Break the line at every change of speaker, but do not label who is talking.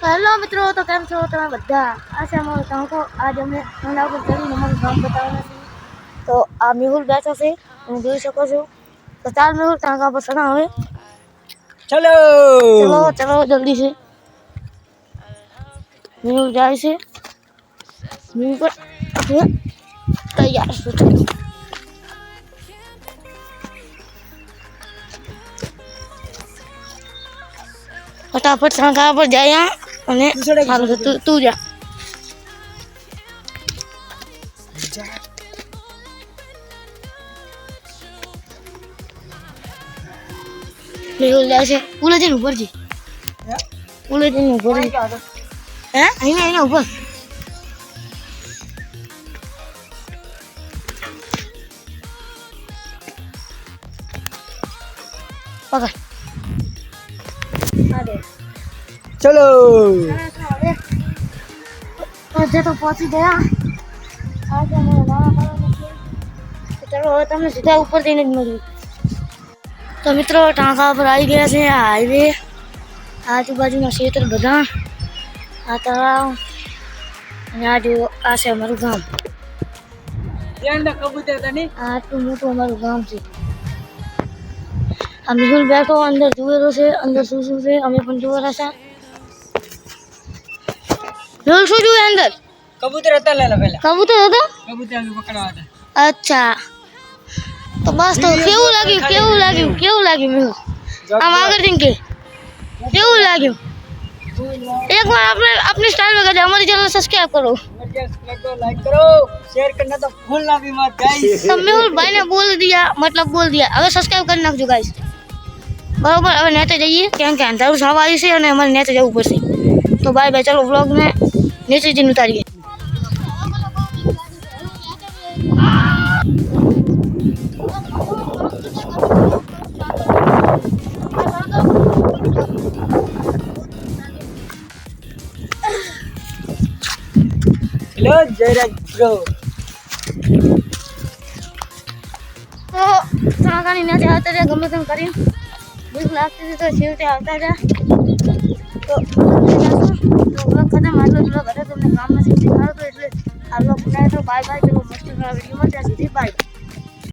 Hello મિત્રો, તો કેમ છો તમે બધા? આ છે અમારો ટાંકો. આજ અમે ઠંડા ઉપર ચડીને અમારું ગામ બતાવવાના છીએ. તો આ મેહુલ બેઠો છે, તમે જોઈ શકો છો. તો ચાલ મેહુલ ટાંકા પર ચડા હવે.
ચલો
ચલો ચલો જલ્દી છે. મેહુલ જાય છે. મેહુલ પર આપણે તૈયાર છું. फटाफट ટાંકા પર જાય અને ચાલો તું જા. મેહુલ જાય છે. ઉલે જઈને ઉપર જી. ઉલે જઈને ઉપર જી. હે અહીંયા ઉપર. પકડ.
ચલો
આજે તો પહોંચી ગયા. આજે અમારે નાના પાડવાનું છે. તો ચલો હવે તમને સીધા ઉપર જઈને જ મળ્યું. તો મિત્રો ટાંકા પર આવી ગયા છે. આ હાઈવે, આજુબાજુના ક્ષેત્ર બધા, આ તળાવ અને આ જો આ છે અમારું ગામ. આ આટલું મોટું અમારું ગામ છે. આ મેહુલ બેઠો અંદર જુએરો છે. અંદર શું શું છે અમે પણ જોવા છે. મેહુલ શું જોવે અંદર?
કબૂતર હતા લેલા પહેલા.
કબૂતર હતા?
કબૂતર પકડવા હતા.
અચ્છા, તો બસ તો કેવું લાગ્યું મેહુલ? આમ આગળ જઈને કે કેવું લાગ્યું? एक बार आपने अपनी स्टाइल में कर हमारी चैनल सब्सक्राइब करो,
लाइक करो, शेयर करना तो भूलना भी मत गाइस।
तो मेहुल भाई ने बोल दिया, मतलब बोल दिया, હવે સબસ્ક્રાઇબ કરી નાખજો ગાઈસ. બરોબર, હવે નેતે જઈએ કેમ કે અંધારું થવા આવ્યું છે અને અમારે નેતે જવું પડશે. તો બાય બાય, ચલો વ્લોગને નીચે જઈને ઉતારીએ.
Hello Jayraj bro.
તો ટાંકાની નીચે આવતા રહ્યા ગમે તેમ કરીને. ભૂખ લાગતી હતી તો છેવટે આવતા રહ્યા. તો બ્લોગ ખતમ. આટલો બ્લોગ હતો તમને કામમાં શીખી સારો તો એટલે આ બ્લોગ બનાવ્યો. તો બાય બાય, ચલો મસ્ત વિડીયોમાં ત્યાં સુધી બાય.